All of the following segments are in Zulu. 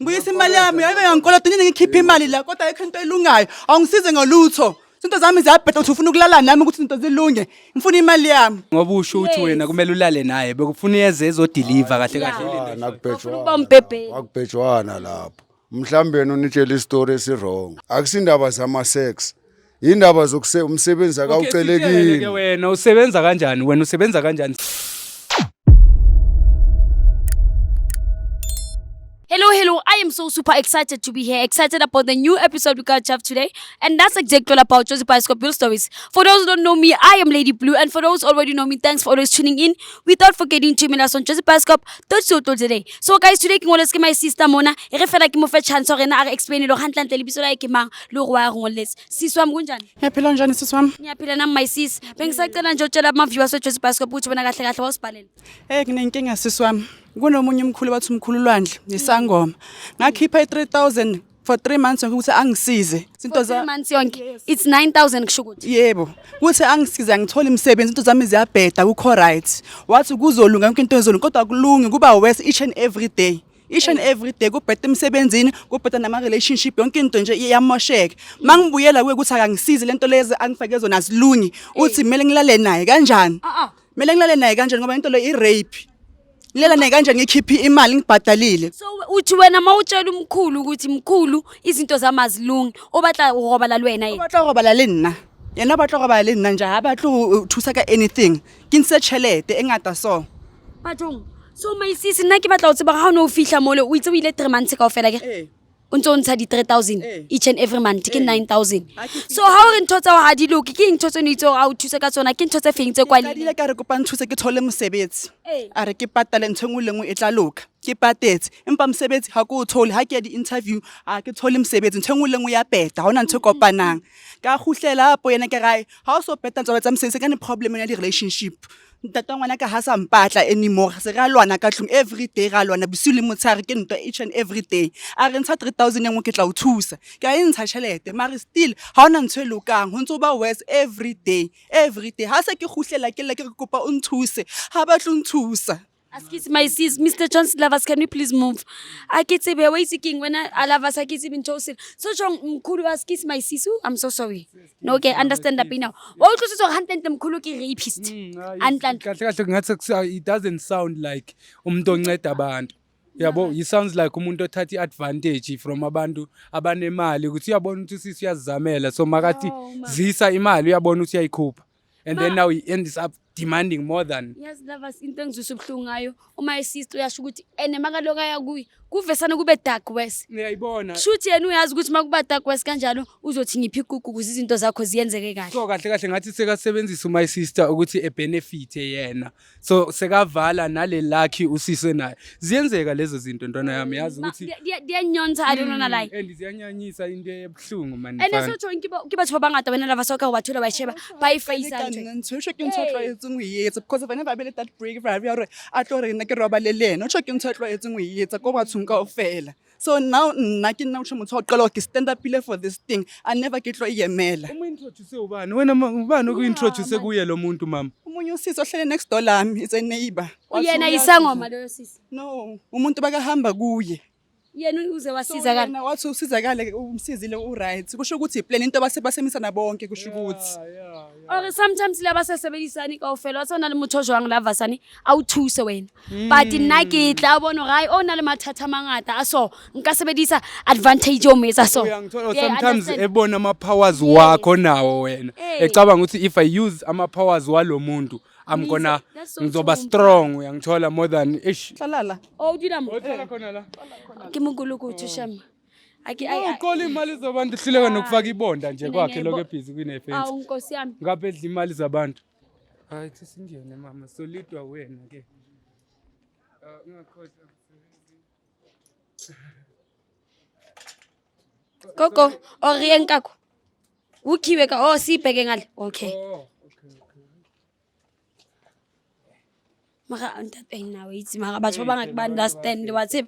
Mbuyisa imali yami, yake ngikolota nini ngikhipha imali la kodwa ayikho into elungayo. Awungisize ngolutho. Izinto zami ziyabheda uthi ufuna ukulala nami ukuthi izinto zilunge. Ngifuna imali yami. Ngoba usho ukuthi wena kumele ulale naye bekufuna iyeze ezodeliver kahle kahle. Nakubhejwana lapho. Mhlambe yena unitshela istory esirong. Akusindaba zama sex. Indaba umsebenzi akawucelekile. Ke wena usebenza kanjani? Wena usebenza kanjani? Hello, I am so super excited to be here, excited about the new episode we got to have today, and that's exactly all about Josie Bioscope Bill Stories. For those who don't know me, I am Lady Blue, and for those who already know me, thanks for always tuning in, without forgetting to meet us on Josie Bioscope today. So guys, today, I'm going to my sister Mona, I refer like my chance or I explain it or hand land episode like mang, lo wa ngoles. Siswam kunjani? Yaphila njani siswami? Ngiyaphila nami my sis. Bengisacela nje utshela ama viewers we Josie Bioscope ukuthi bona kahle kahle wasibhalela. Nginenkinga siswami. Kunomunye umkhulu bathi umkhulu Lwandle nesangoma. Ngakhipha i3000 for 3 months ukuthi angisize. Izinto za 3 months yonke. It's 9000 kusho ukuthi. Yebo. Kuthi angisize ngithola imisebenzi into zami ziyabheda ukho right. Wathi kuzolunga yonke into ezolunga kodwa kulungi kuba worse each and every day. Each and every day kubheda emsebenzini, kubheda nama relationship yonke into nje iyamosheka. Mangibuyela kuye ukuthi akangisize lento lezi angifake zona zilungi. Uthi kumele ngilale naye kanjani? Kumele ngilale naye kanjani ngoba into le i-rape. Lela naye kanjani ngikhiphi imali ngibhadalile. So uthi wena mawutshela umkhulu ukuthi mkhulu izinto zamazilungi obatla urobala lwena yena. Batla go bala le nna. Yena batla go bala le nna nje ha batla thusa ka anything. Ke nse chelete engata so. Bathong. So my sis nna ke batla o tseba ga no fihla mole o itse o ile 3 months ka ofela ke. Untso ntsha di 3000 each and every month ke 9000. So how re ntotsa wa ha di loke ke ntotso ne itse o thusa ka tsona ke ntotse fengitse kwa le. Ka dile ka re kopa nthuse ke thole mosebetsi. A re ke patale ntshengwe lengwe e tla loka. Ke patetse empa mosebetsi ha ko o thole ha ke ya di interview a ke thole mosebetsi ntshengwe lengwe ya beta ha ona ntse kopanang. Ka khutlela hapo yena ke gae ha o so beta ntse tsa mosebetsi ka ne problem ya di relationship. Ntata ngwana ka ha sa mpatla anymore se ga lwana ka tlung every day ga lwana bosile motshare ke ntwa each and every day a re ntsha 3000 engwe ke tla o thusa ka e ntsha chelete mara still ha ona ntse lokang ho ntse ba worse every day ha se ke khutlela ke le ke kopa o nthuse ha ba tlo nthusa. Askisi my sis, Mr. Johnson Lovers, can we please move? I get to be waiting when I love us. I get to be chosen. So John, could you askis my sis? I'm so sorry. No, okay, understand that now. All because so hunting them could look rapist. It doesn't sound like umntonceda abantu. Yabo, it sounds like umuntu othatha advantage from abantu abanemali ukuthi uyabona ukuthi sisi uyazamela so makati zisa imali uyabona ukuthi uyayikhupha. And then now he ends up demanding more than. Yes, lovers into ngizosubhlungu ngayo. Uma sister uyasho ukuthi ene makaloka ya kuyi kuvesana kube dark west. Ngiyayibona. Shuthi yena uyazi ukuthi makuba dark west kanjalo uzothi ngiphi igugu ukuze izinto zakho ziyenzeke kahle. So kahle ngathi sekasebenzisa my sister ukuthi e benefit yena. So sekavala nale lucky usise naye. Ziyenzeka lezo zinto ntwana yami yazi ukuthi diyanyonza I don't know lie. And ziyanyanyisa into ebhlungu man. And so tho ke batho ba bangata bana lava soka ba thola ba sheba ba face Ntsho ke ntshotlo etseng o yetsa because of whenever I be that break for ya re a tlo re nna ke roba le lena o ke ntshotlo etseng o yetsa ko bathong ka ofela. So now nna ke nna o motho o qala ke stand up for this thing I never get lo yemela. Introduce ubani wena ubani ku introduce kuye lo muntu mama umunye usisi ohlele next door lami it's a neighbor yena isangoma lo sisi no umuntu bakahamba kuye yena uze wasizakala yena wathi usizakale umsizile u right kusho ukuthi plan into basemisana bonke kusho ukuthi or sometimes laba sesebenzisani ka ofela watsona le motho jwang lava sane awuthuse wena but nna ke tla bona gae ona le mathatha mangata aso nka sebedisa advantage o metsa so sometimes ebona ama powers wakho nawo wena ecabanga ukuthi if I use ama powers walo muntu I'm gonna ngizoba strong uyangithola more than ish hlalala udinamo uthola khona la ke munguluku uthishama Uqola imali zabantu hluleka nokufaka ibonda nje kwakhe lokho ebhizi kune-fence. Awu Nkosi yami. Ngapedla imali zabantu. Hayi singene mama solidwa wena ke. Ungakhohlwa. Gogo, oriyenkakho. Ukhiwe ka sibheke ngale. Okay. Mara antate nawe ithi mara batho ba bangaka ba understand wathi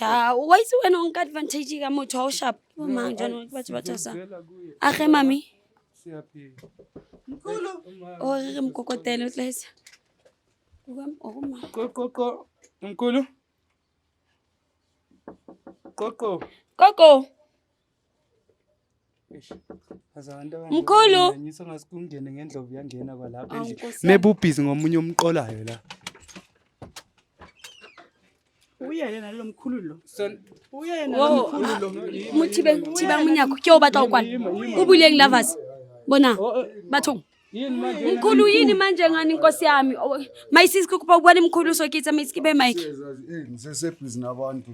ya wayisi wena onka advantage ka motho o sharp mama njalo batho bathasa age mami siyaphila mkhulu o re mkokotelo utlesa ukama mkhulu Qoqo. Gogo. Azabantu Mkhulu. ngisikungene ngendlovu yangena kwalapha Awu, endlini. Nkosi yami. Maybe ubhizi ngomunye umqolayo la. Uyena nalo mkhulu lo. Son Uyena Wo. nalo mkhulu lo. Thiba munyako. Ke o batla ho kwana. O buleng lovers. Bona. Batho. yini manje? Mkhulu yini manje ngani Nkosi yami? Mayisisi kukupa ubona mkhulu so kitsa mayisikibe mic. ngisesebhizi nabantu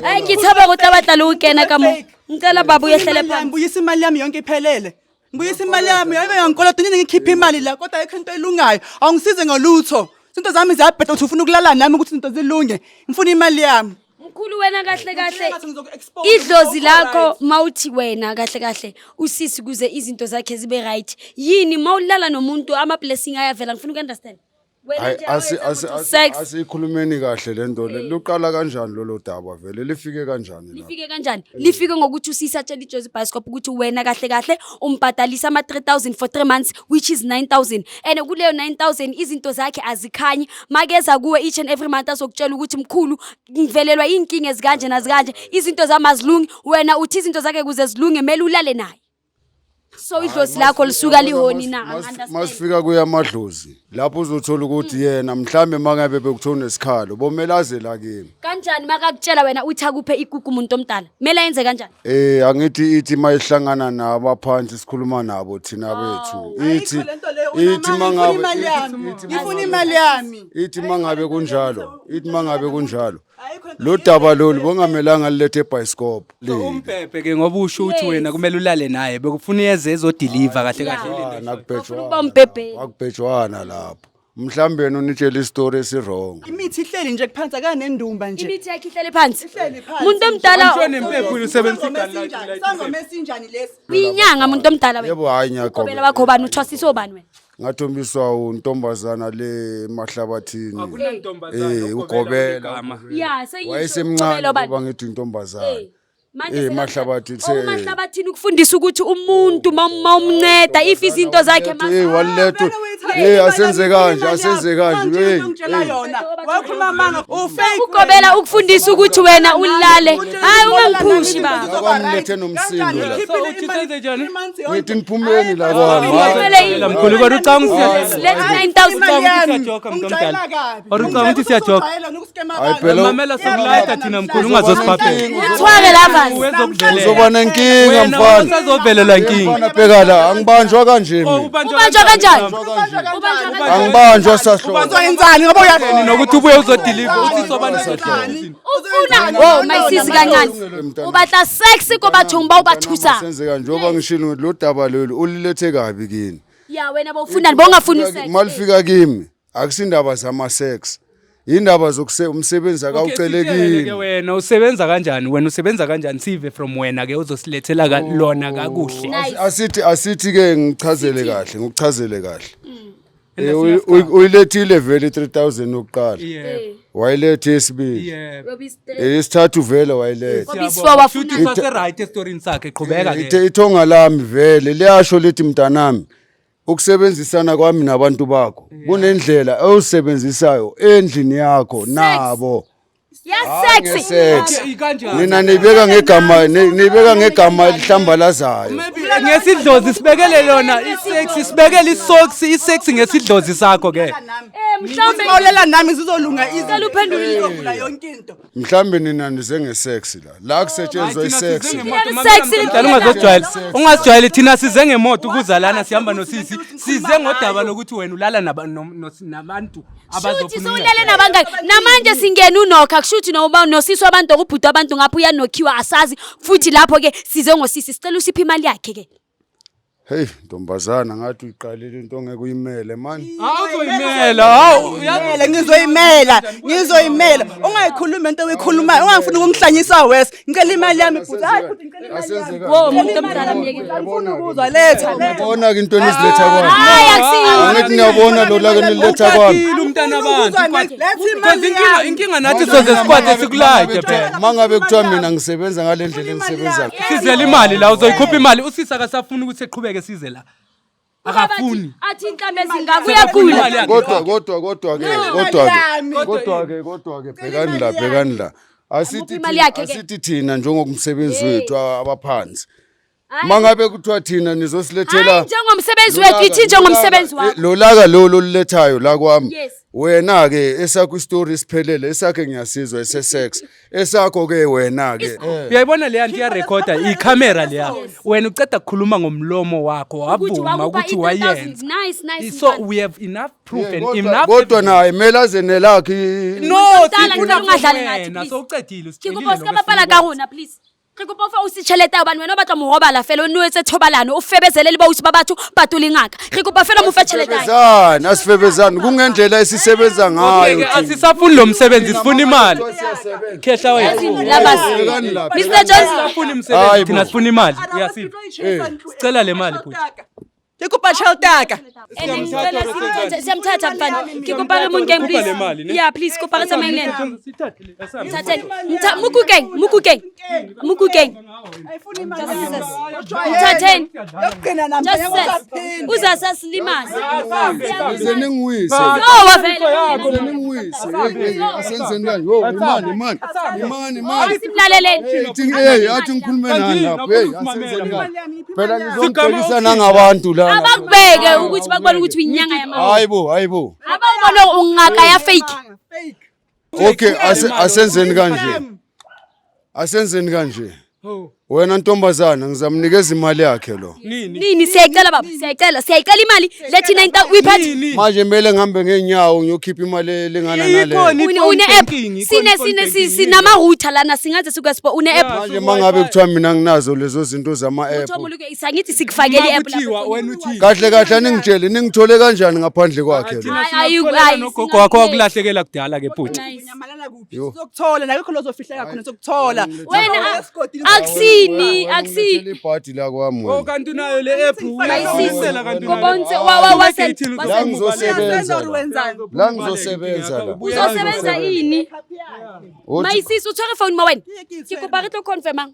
Ay ngithaba ukuthi abatala ukena ka mo. Ngicela baba uyehlele phansi. Ngibuyisa imali yami yonke iphelele. Ngibuyisa imali yami yonke yonkolota nini ngikhipha imali la kodwa ayikho into elungayo. Awungisize ngolutho. Izinto zami ziyabheda uthi ufuna ukulala nami ukuthi izinto zilunge. Ngifuna imali yami. Mkhulu wena kahle kahle. Idlozi lakho mawuthi wena kahle kahle usisi kuze izinto zakhe zibe right. Yini mawulala nomuntu ama blessing ayavela ngifuna ukunderstand. Wena nje sex asikhulumeni kahle lento le luqala kanjani lolo daba vele lifike kanjani la lifike kanjani? Lifike ngokuthi usisi atshela iJozi Bioscope ukuthi wena kahle kahle umbhadalisa ama 3000 for 3 months which is 9000 and kuleyo 9000 izinto zakhe azikhanyi makeza kuwe each and every month azokutshela ukuthi mkhulu ngivelelwa inkinga ezikanje nazikanje izinto zamazilungi wena uthi izinto zakhe kuze zilunge mele ulale naye. So idlozi lakho lisuka lihoni na understand. masifika kuyamadlozi lapho uzothola ukuthi yena mhlambe mangabe bekuthona isikhalo bomelaze la kimi Kanjani makakutshela wena uthi akuphe igugu umuntu omdala? Mela yenze kanjani? angithi ithi mayihlangana nabaphansi sikhuluma nabo thina bethu ithi mangabe ngifuna imali yami. ithi mangabe kunjalo lo daba lolu bongamelanga lilethe eBioscope Umphepe ke ngoba usho ukuthi wena kumele ulale naye bekufuna yeze ezodeliver kahle kahle nakubhejwana Bombebe. akubhejwana lapho mhlambe yena unitshela istory esirong Imithi ihleli nje kuphansi akanendumba nje. Imithi yakhe ihlele phansi. Ihleli phansi. Umuntu omdala Umshone impepho usebenzisa Sangoma esinjani lesi? uyinyanga umuntu omdala wena. yebo hayi Qobela nyakho bakho bani uthwasisa obani wena? ngathombiswa untombazana le mahlabathini ugobela Yeah, seyisho. wayesemncane ngoba ngithi intombazana Manje mahlabathini mahlabathini ukufundisa ukuthi umuntu mawumnceda if izinto zakhe waliletho asenze kanje Ngitshela yona. Wakhuluma manga ufake ukugobela ukufundisa ukuthi wena ulale. Hayi ungangiphushi ba. akwangilethe nomsindo la uthi njani? ngithi niphumeni la kwami Mkhulu kodwa ucanga Let's 9000. siyajoka mntu omdala. Ucanga ukuthi siyajoka. Hayi phela Mamela sokulayita thina mkhulu ungazosiphaphela. Thwake lava. uzoba nenkinga mfana Usazovelela inkinga. mfana bheka la angibanjwa kanje mina Ubanjwa kanjani? angibanjwa sahlo Wenzani ngoba uyakhona Nokuthi ubuye uzodeliver uthi sobani Ufuna mayisisi kancane. Ubatla sexy kobathumba ubathusa. senzeka njengoba ngishilo ukuthi lo daba lolu ulilethe kabi kini Ya wena bawufunani bongafuni sex. malifika kimi akusindaba zama sex indaba umsebenzi akawucelekile ke wena usebenza kanjani wena usebenza kanjani sive from wena ke uzosilethela lona kakuhle asithi ke ngikuchazele kahle uyilethile vele 3000 ukuqala wayilethe esibili esithathu vele wayilethe futhi sase right estoryini sakhe qhubeka ke ithonga lami vele liyasho lithi mntanami ukusebenzisana kwami nabantu bakho kunendlela ewusebenzisayo endlini yakho nabo Yes sexy. nina nibeka ngegama elihlambalazayo ngesidlozi sibekele lona isex sibekele isex ngesidlozi sakho ke Mhlawumbe Mawulela nami zizolunga Cela uphendule izokuvula yonke into. mhlambe nina nize ngesex la kusetshenzwa isex ungazijwayeli thina size ngemoto ukuzalana sihamba nosisi size ngodaba lokuthi wena ulala nabantu Shuthi sowulele nabangaki namanje singena unokha kushuthi noba nosisi wabantu okubhuda abantu ngapha uyanokhiwa asazi futhi lapho ke size ngosisi sicela usipha imali yakhe ke hey ntombazana ngathi uyiqalile into ongeke uyimele man awuzoyimela Ngizoyimela ungayikhuluma into oyikhulumayo ungafuni ukungihlanyisa wes ngicela imali yami futhi hayi futhi ngicela imali yami wo umuntu omdala myeke ngifuna ukuzwa letha ubona ke into eniziletha kwami hayi akusiyo angithi ngiyabona lo lake niletha kwami umntana abantu letha imali yami inkinga nathi soze sikwade sikulayite phela mangabe kuthiwa mina ngisebenza ngalendlela engisebenza sizela imali la uzoyikhupha imali usisi akasafuni ukuthi eqhubeke size la akafuni athi inkambe zingakuya kula kodwa ke bhekani la asithi imali yakhe ke. asithi thina njengokumsebenzi wethu abaphansi mangabe kuthiwa thina nizosilethela Hayi njengomsebenzi wethu ithi njengomsebenzi wakho. lo laka lo lulethayo la kwami Yes. wena ke esakho story siphelele esakhe ngiyasizwa ese-sex esakho ke wena ke uyayibona leya nto iyarekhoda icamera leya wena uceda kukhuluma ngomlomo wakho wavuma ukuthi wayenza Nice. so we have enough proof and enough kodwa naye mele aze lakhe no Dala, ngicela ungadlali nathi, wena please. sowucedile Ke kopa ska bapala ka rona please. Re kopa fa o se tšhelete hobane wena o batla mo robala fela o nne o etse thobalano o febezele le bausi ba batho batole ngaka re kopa fela mo fe tšhelete asifebezani asifebezani kungendlela esisebenza ngayo okay asisafuni lo msebenzi sifuna imali khehla wena Mr Johnson sifuna umsebenzi thina sifuna imali uyasiza sicela le mali futhi Ke kopa tšhelete yaka. siyamthatha mfana ke kopa re mongeng le please mali, ne? yeah please kopa re tsamaileng sithathe mukukeng mthatheni Yokugcina nami just ngiyakuphinda. uzasasilimaza ningwise no wavela ningwise asenzeni kanje yo imani simlaleleni athi ngikhulume nani lapho asenzeni kanje phela ngizongibhekisa nangabantu la abakubeke ukuthi bakubona ukuthi uyinyanga yamama hayibo abawubona ungaka ya fake okay asenzeni kanje wena ntombazana ngizamnikeza imali yakhe lo nini siyayicela baba siyayicela imali lethi 9000 uyiphethe manje mele ngihambe ngeenyawo ngiyokhipha imali elingana nale une app sinama router lana singaze sikweSpo une app manje mangabe kuthiwa mina nginazo lezo zinto zama app Thomuluke isangithi sikufakele iapp kahle ningitshele ningithole kanjani ngaphandle kwakhe lo nogogo wakho wakulahlekela kudala ke futhi Nyamalala kuphi? Sokuthola nakho lozofihleka khona sokuthola. wena akusini ibhadi la kwami oh wena kanti nayo le app uyayisela kanti Ngobonse la ngizosebenza la ngizosebenza la uzosebenza ini mayisisi uthore phone ma wena ke kopa re tlo confirma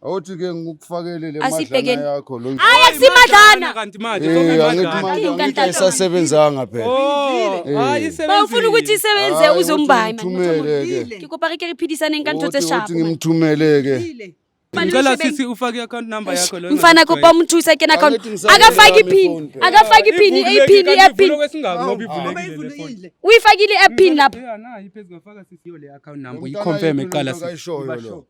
awuthi ke ngikufakele le Asibhekeni. madlana yakho lo hayi akusimadlana kanti manje angithi isasebenzanga phela hayi bawufuna ukuthi isebenze uzombayi man ngimthumele ke ke kopa re ke re phidisane ka ntho tse uthi sharp ngimthumele ke ngicela sisi ufake account number yakho lo mfana kopa umthusa kena account Angithi akafaki pin ipin kwesingaka ngoba ivulekile le phone uyifakile ipin lapho na iphezulu ngafaka sisiyo le account number uyiconfirm eqala Kayishoyo lo.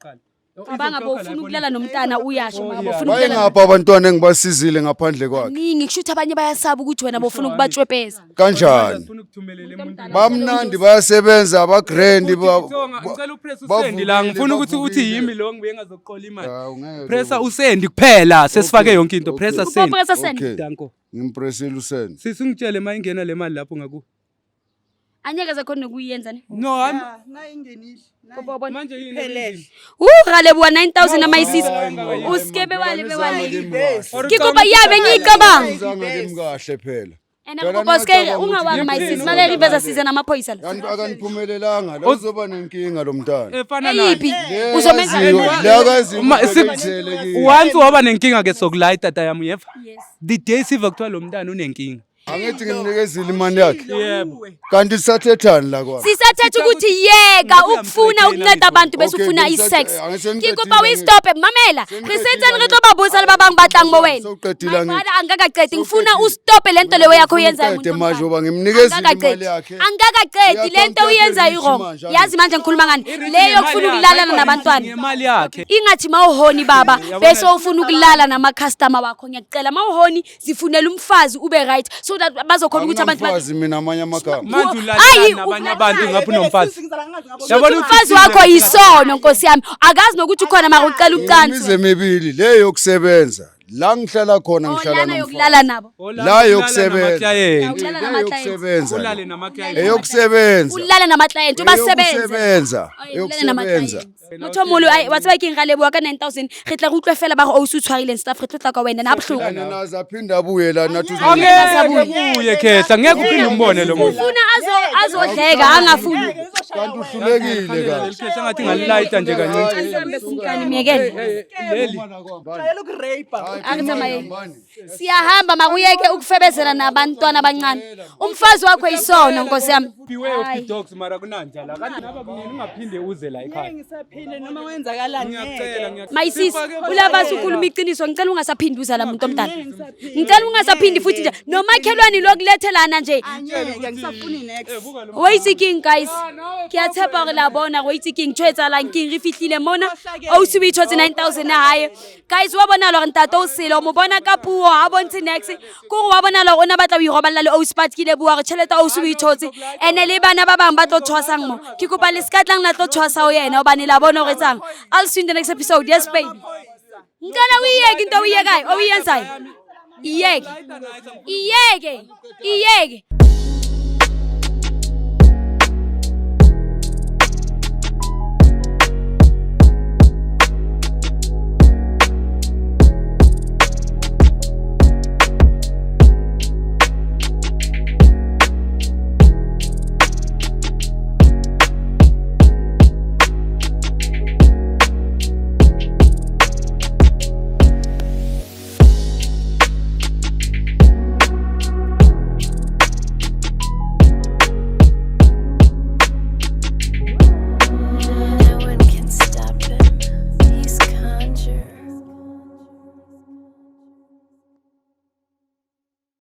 cabanga bofuna ukulala nomntana uyasho maka bofuna baye ukulala ngapha abantwana engibasizile ngaphandle kwakhe ningi kushuthi abanye bayasaba ukuthi wena bofuna ukubatshwepeza kanjani ufuna ukuthumelela umuntu bamnandi bayasebenza abagrand ngicela upress usendi la ngifuna ukuthi uthi yimi lo ngibuye ngazokuqola imali pressa usendi kuphela sesifake yonke into pressa send upopresa send Okay. danko ngimpressile usendi sisingitshele mayingena le mali lapho ngaku anyeke zakhona ukuyenza ne no Nayingenile. manje yini Phelele. Ralebuwa 9000 amayisisi uskebe wale ngikuba yabe ngicabanga ngimkahle phela ena ngoba uske ungawazi mayisisi male riveza season amaphoyisa la kanti akaniphumelelanga la uzoba nenkinga lo mntana efana nayo eyiphi uzomenza liyakazi once waba nenkinga ke sokulaya tata yami yeva yes the day siva kuthiwa lo mntana unenkinga angithi ngimnikezile imali yakhe yebo kanti sisathethani la kwami sisathetha ukuthi yeka ukufuna ukunceda abantu bese Okay, ufuna ngithathe- isex angisengicedile ngikuba uyistope mamela risenzani re tlo babusa le babang batlang mo wena Sewuqedile angithi. mara angakaqedi ngifuna ustope lento leyo yakho uyenzayo Uqede manje uba ngimnikezile imali angakaqedi yakhe angakaqedi lento uyenzayo wrong manje. yazi manje ngikhuluma ngani leyo kufuna ukulalana nabantwana imali yakhe ingathi mawuhoni baba bese ufuna ukulala nama-customer wakho ngiyacela mawuhoni zifunela umfazi ube right so that bazokhona ukuthi abantu Anginamfazi mina amanye amagama manje Hayi, ulalana nabanye abantu ngapha unomfazi Yabona umfazi wakho yisono nkosi yami akazi nokuthi ukhona mara ucela imize ucansi emibili le yokusebenza la ngihlala khona ngihlala lana nomfazi yokulala nabo la yokusebenza Ulala le nama-clients. yokusebenza ulale namaklayenti eyokusebenza ulala namaklayenti ubasebenze eyokusebenza Ulale nama-clients. motho o molo wa tseba ke eng ga leboa ka 9000 re tla go utlwa fela ba go o se tshwarileng staff re tla ka wena na bohloko Yena naze aphinde abuye lana Angeke khehla ngeke uphinde umbone lo muntu. ufuna azodleka angafuni kanti uhlulekile ka Khehla ngathi ngalilayita nje kancane. Singane miyekele Leli Jayela ukurape. Akuthamaye. Siyahamba makuyeke ukufebezela nabantwana abancane. Umfazi wakho yisono Nkosi yami. beware of the dogs mara kunanja la. Kanti naba kunini ungaphinde uze la ekhaya. Ngisaphinde noma wenzakalani Ngiyacela Mayisisi ulabasa ukhuluma iqiniso ngicela ungasaphindi uza la muntu omdala. Ngicela ungasaphindi futhi nje nomakhelwane lokulethelana nje. Angeke ngisafuni next. Wait king guys. Kiyatshepa gore la bona wait king tshwetsa la king re fihlile mona. O se bitshotse 9000 na hae. Guys wa bona lo ntate o sele o mo bona ka puo ha bontshe next. Ko wa bona lo ona batla o iroballa le o spot ke le bua re tšhelete o se bitshotse. Ene le bana ba bang ba tlo tshwasang mo. Ke kopa le skatlang na tlo tshwasa o yena o bane la bona gore tsang. I'll see you in the next episode. Yes baby. Ngana uyeke into uyekayo o uyenzayo. Iyeke. Iyeke. Iyeke.